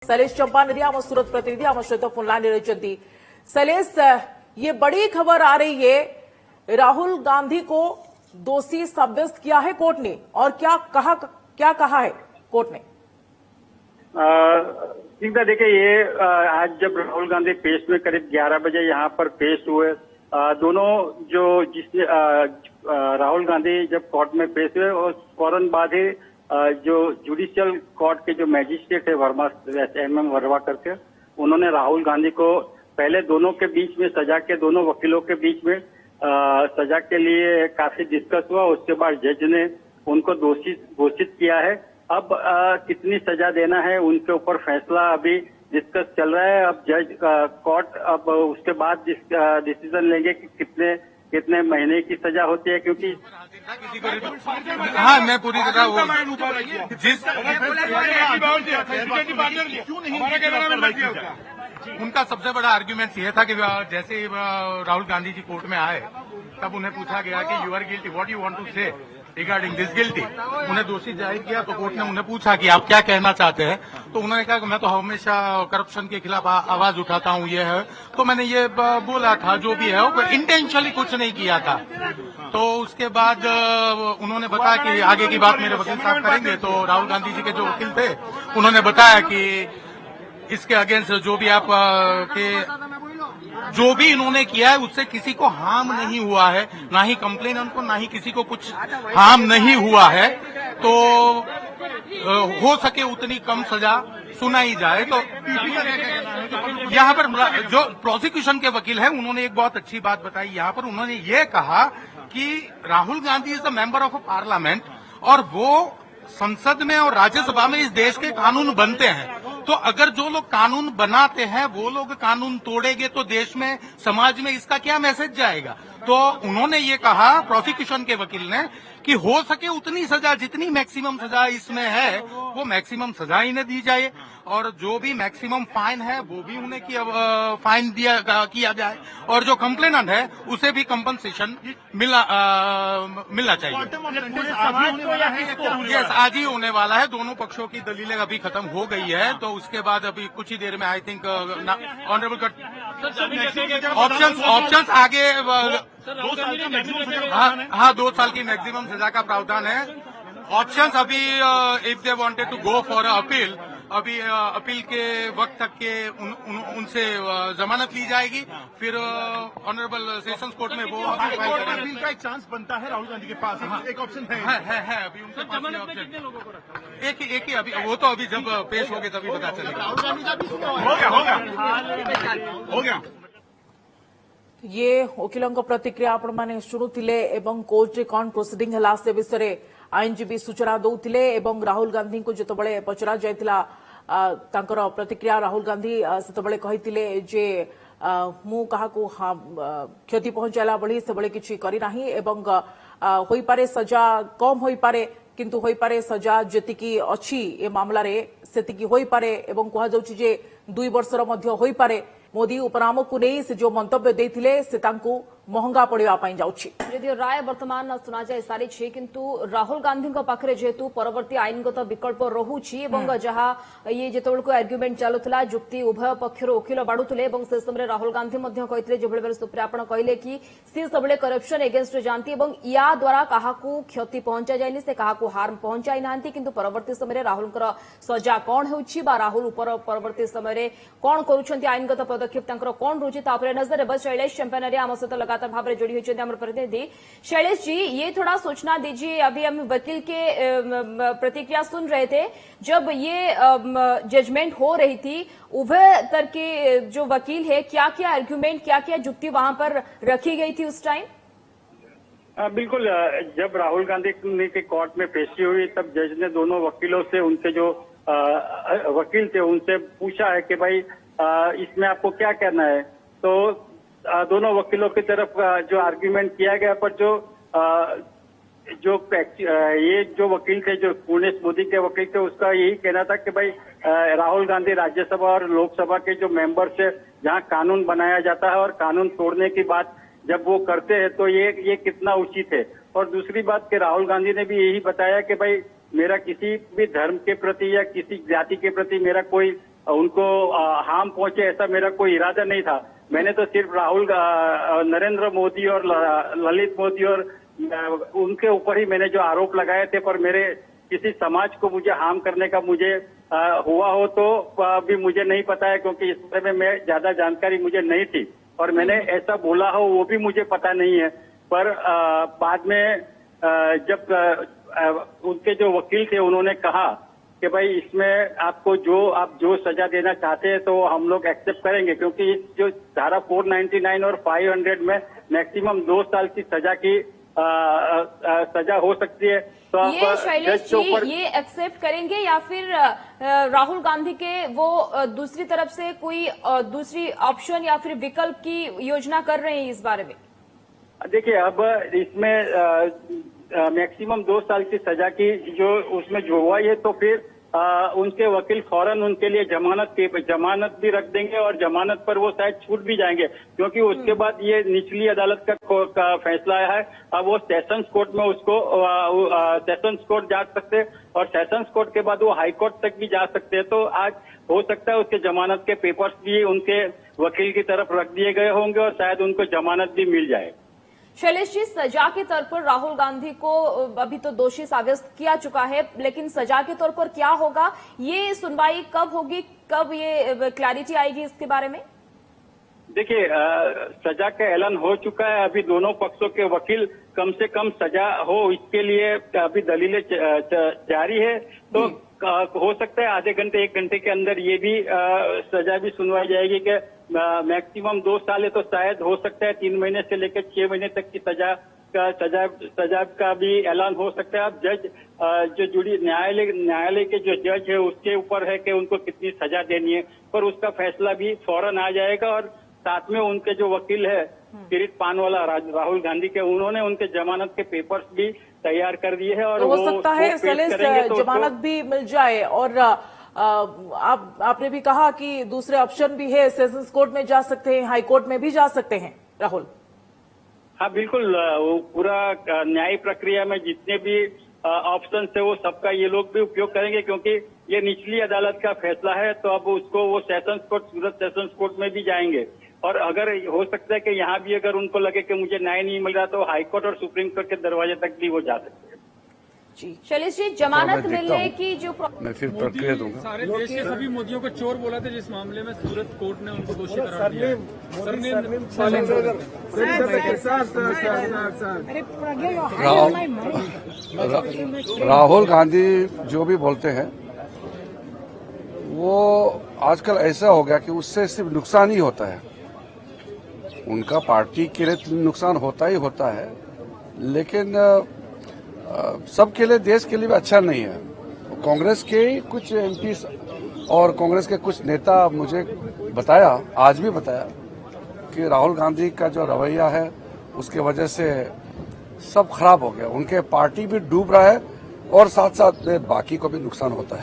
शैलेश चंपानेरी आम सूरत प्रतिनिधि आम सहित फोन लाइन रही। शैलेश, ये बड़ी खबर आ रही है, राहुल गांधी को दोषी साब्यस्त किया है कोर्ट ने, और क्या कहा है कोर्ट ने? देखिए, ये आज जब राहुल गांधी पेश में करीब 11 बजे यहाँ पर पेश हुए, दोनों जो जिसने राहुल गांधी जब कोर्ट में पेश हुए और फौरन बाद ही जो जुडिशियल कोर्ट के जो मैजिस्ट्रेट है वर्मा, MM वर्मा करके, उन्होंने राहुल गांधी को पहले दोनों के बीच में सजा के, दोनों वकीलों के बीच में सजा के लिए काफी डिस्कस हुआ। उसके बाद जज ने उनको दोषी घोषित किया है। अब कितनी सजा देना है उनके ऊपर फैसला अभी डिस्कस चल रहा है। अब जज कोर्ट अब उसके बाद डिसीजन लेंगे कि कितने महीने की सजा होती है, क्योंकि हाँ, मैं पूरी तरह उनका सबसे बड़ा आर्ग्यूमेंट ये था कि जैसे राहुल गांधी जी कोर्ट में आए तब उन्हें पूछा गया कि you are guilty, what you want to say regarding this guilty. उन्हें दोषी जाहिर किया तो कोर्ट ने उन्हें पूछा कि आप क्या कहना चाहते हैं, तो उन्होंने कहा कि मैं तो हमेशा करप्शन के खिलाफ आवाज उठाता हूं, ये है। तो मैंने ये बोला था, जो भी है वो इंटेंशनली कुछ नहीं किया था। तो उसके बाद उन्होंने बताया कि आगे की बात मेरे वकील साहब करेंगे। तो राहुल गांधी जी के जो वकील थे उन्होंने बताया कि इसके अगेंस्ट जो भी आप जो भी इन्होंने किया है उससे किसी को हार्म नहीं हुआ है, ना ही कंप्लेनेंट को, ना ही किसी को कुछ हार्म नहीं हुआ है। तो हो सके उतनी कम सजा सुनाई जाए। तो यहाँ पर जो प्रोसिक्यूशन के वकील हैं उन्होंने एक बहुत अच्छी बात बताई। यहाँ पर उन्होंने ये कहा कि Rahul Gandhi is a member of a parliament और वो संसद में और राज्यसभा में इस देश के कानून बनते हैं। तो अगर जो लोग कानून बनाते हैं वो लोग कानून तोड़ेंगे तो देश में, समाज में इसका क्या मैसेज जाएगा। तो उन्होंने ये कहा, प्रोसिक्यूशन के वकील ने, कि हो सके उतनी सजा, जितनी मैक्सिमम सजा इसमें है वो मैक्सिमम सजा इन्हें दी जाए, और जो भी मैक्सिमम फाइन है वो भी उन्हें फाइन किया जाए, और जो कंप्लेनेंट है उसे भी कंपनसेशन मिलना चाहिए। यस, आज ही होने वाला है। दोनों पक्षों की दलीलें अभी खत्म हो गई है, तो उसके बाद अभी कुछ ही देर में आई थिंक ऑनरेबल ऑप्शंस आगे 2 साल का मैक्सिमम सजा। हाँ, 2 साल की मैक्सिमम सजा का प्रावधान है। ऑप्शंस अभी if they wanted to go for appeal, अभी अपील के वक्त तक के उनसे जमानत ली जाएगी, फिर ऑनरेबल सेशंस कोर्ट में वो अपील का एक चांस बनता है राहुल गांधी के पास। हाँ, एक ऑप्शन है अभी उनके पास एक ही अभी, वो तो अभी जब पेश होंगे तभी पता चलेगा। हो गया। ये वकीलों प्रतिक्रिया आपण माने शुणुथिले एवं कोर्ट रे कौन प्रोसीडिंग हला से विषय आईनजीवी सूचना दौथिले एवं राहुल गांधी को जेतबळे पचरा जायतिला तांकर प्रतिक्रिया राहुल गांधी सेतबळे कहितिले जे मु काहाको क्षति पहुंचाला बळी से बळे किछि करि नाही एवं होई पारे सजा कम होई पारे, किंतु होई पारे सजा जेतिकी अछि ए मामला रे सेतिकी होई पारे एवं कहा जाउछि जे 2 वर्षर मध्य होई पारे। मोदी उपनाम को नहीं से जो मंतव्य देथिले से तांको महंगा पड़िया पाई जाउछि। यदि राय वर्तमान सुना जाय सारी छे, किंतु राहुल गांधी पाखे जेहेतु परवर्ती आईनगत विकल्प रहुछि एवं जहाँ ये जेतबेल को आर्ग्युमेंट चलुला, जुक्ति उभय पक्षर वकिल बाढ़ुले और से समय राहुल गांधी कहते जो भाई सुप्रिया आप कहले कि सी सब करप्शन एगेन्स्ट जाती और या द्वारा क्या क्षति पहुंचा जाए, से क्या हार्म पहुंचाई ना, किंतु परवर्ती समय राहुल सजा कौन होछि बा राहुल परवर्ती समय कौन करुछंती आईनगत पदक्षेप कौन रोचे तापर नजर। बस शैलेश चंपानेरी आम सहित लगातार भाव में जोड़ी होती हमारे प्रतिनिधि। शैलेश जी, ये थोड़ा सोचना दीजिए, अभी हम वकील के प्रतिक्रिया सुन रहे थे, जब ये जजमेंट हो रही थी उभय तर के जो वकील है क्या क्या आर्ग्यूमेंट, क्या क्या जुक्ति वहां पर रखी गई थी उस टाइम? बिल्कुल, जब राहुल गांधी के कोर्ट में पेशी हुई तब जज ने दोनों वकीलों से, उनके जो वकील थे उनसे पूछा है कि भाई इसमें आपको क्या कहना है। तो दोनों वकीलों की तरफ जो आर्ग्यूमेंट किया गया, पर ये जो वकील थे, जो पूर्णेश मोदी के वकील थे, उसका यही कहना था कि भाई राहुल गांधी राज्यसभा और लोकसभा के जो मेंबर्स है, जहां कानून बनाया जाता है और कानून तोड़ने की बात जब वो करते हैं तो ये कितना उचित है। और दूसरी बात कि राहुल गांधी ने भी यही बताया कि भाई मेरा किसी भी धर्म के प्रति या किसी जाति के प्रति मेरा कोई उनको हार्म पहुंचे ऐसा मेरा कोई इरादा नहीं था। मैंने तो सिर्फ नरेंद्र मोदी और ललित मोदी और उनके ऊपर ही मैंने जो आरोप लगाए थे, पर मेरे किसी समाज को मुझे हार्म करने का मुझे हुआ हो तो भी मुझे नहीं पता है, क्योंकि इस बारे में मैं ज्यादा जानकारी मुझे नहीं थी और मैंने ऐसा बोला हो वो भी मुझे पता नहीं है। पर बाद में जब उनके जो वकील थे उन्होंने कहा कि भाई इसमें आपको आप जो सजा देना चाहते हैं तो हम लोग एक्सेप्ट करेंगे, क्योंकि इस जो धारा 499 और 500 में मैक्सिमम 2 साल की सजा की सजा हो सकती है। तो आप ये शैलेश जज के ऊपर जी ये एक्सेप्ट करेंगे या फिर राहुल गांधी के वो दूसरी तरफ से कोई दूसरी ऑप्शन या फिर विकल्प की योजना कर रहे हैं इस बारे में? देखिए, अब इसमें मैक्सिमम 2 साल की सजा की जो उसमें जो हुआ है, तो फिर उनके वकील फौरन उनके लिए जमानत भी रख देंगे और जमानत पर वो शायद छूट भी जाएंगे, क्योंकि उसके बाद ये निचली अदालत का फैसला आया है। अब वो सेशंस कोर्ट में उसको सेशंस कोर्ट जा सकते हैं और सेशंस कोर्ट के बाद वो हाई कोर्ट तक भी जा सकते हैं। तो आज हो सकता है उसके जमानत के पेपर्स भी उनके वकील की तरफ रख दिए गए होंगे और शायद उनको जमानत भी मिल जाए। शैलेश जी, सजा के तौर पर राहुल गांधी को अभी तो दोषी साबित किया चुका है, लेकिन सजा के तौर पर क्या होगा, ये सुनवाई कब होगी, कब ये क्लैरिटी आएगी इसके बारे में? देखिए, सजा का ऐलान हो चुका है। अभी दोनों पक्षों के वकील कम से कम सजा हो इसके लिए अभी दलीलें जारी है। तो हो सकता है आधे घंटे 1 घंटे के अंदर ये भी सजा भी सुनवाई जाएगी कि मैक्सिमम 2 साल है, तो शायद हो सकता है 3 महीने से लेकर 6 महीने तक की सजा का भी ऐलान हो सकता है। अब जज जो जुड़ी न्यायालय के जो जज है उसके ऊपर है कि उनको कितनी सजा देनी है, पर उसका फैसला भी फौरन आ जाएगा। और साथ में उनके जो वकील है किरीट पानवाला राहुल गांधी के, उन्होंने उनके जमानत के पेपर्स भी तैयार कर दिए हैं और तो वो हो सकता है शैलेश जमानत भी मिल जाए। और आपने भी कहा कि दूसरे ऑप्शन भी है, सेशंस कोर्ट में जा सकते हैं, हाई कोर्ट में भी जा सकते हैं राहुल। हाँ बिल्कुल, वो पूरा न्याय प्रक्रिया में जितने भी ऑप्शन है वो सबका ये लोग भी उपयोग करेंगे, क्योंकि ये निचली अदालत का फैसला है। तो अब उसको वो सेशंस कोर्ट, सूरत सेशंस कोर्ट में भी जाएंगे और अगर हो सकता है कि यहाँ भी अगर उनको लगे कि मुझे न्याय नहीं मिल रहा तो हाई कोर्ट और सुप्रीम कोर्ट के दरवाजे तक भी वो जा सकते हैं। जी शैलेश जी, जमानत मिलने की जो मैं फिर प्रक्रिया दूंगा। सारे देश के सभी मोदियों को चोर बोला था, जिस मामले में सूरत कोर्ट ने उनको दोषी करार दिया है। राहुल गांधी जो भी बोलते हैं वो आजकल ऐसा हो गया कि उससे सिर्फ नुकसान ही होता है। उनका पार्टी के लिए नुकसान होता ही होता है, लेकिन सबके लिए, देश के लिए भी अच्छा नहीं है। कांग्रेस के कुछ एमपी और कांग्रेस के कुछ नेता मुझे बताया, आज भी बताया, कि राहुल गांधी का जो रवैया है उसके वजह से सब खराब हो गया। उनके पार्टी भी डूब रहा है और साथ साथ बाकी को भी नुकसान होता है।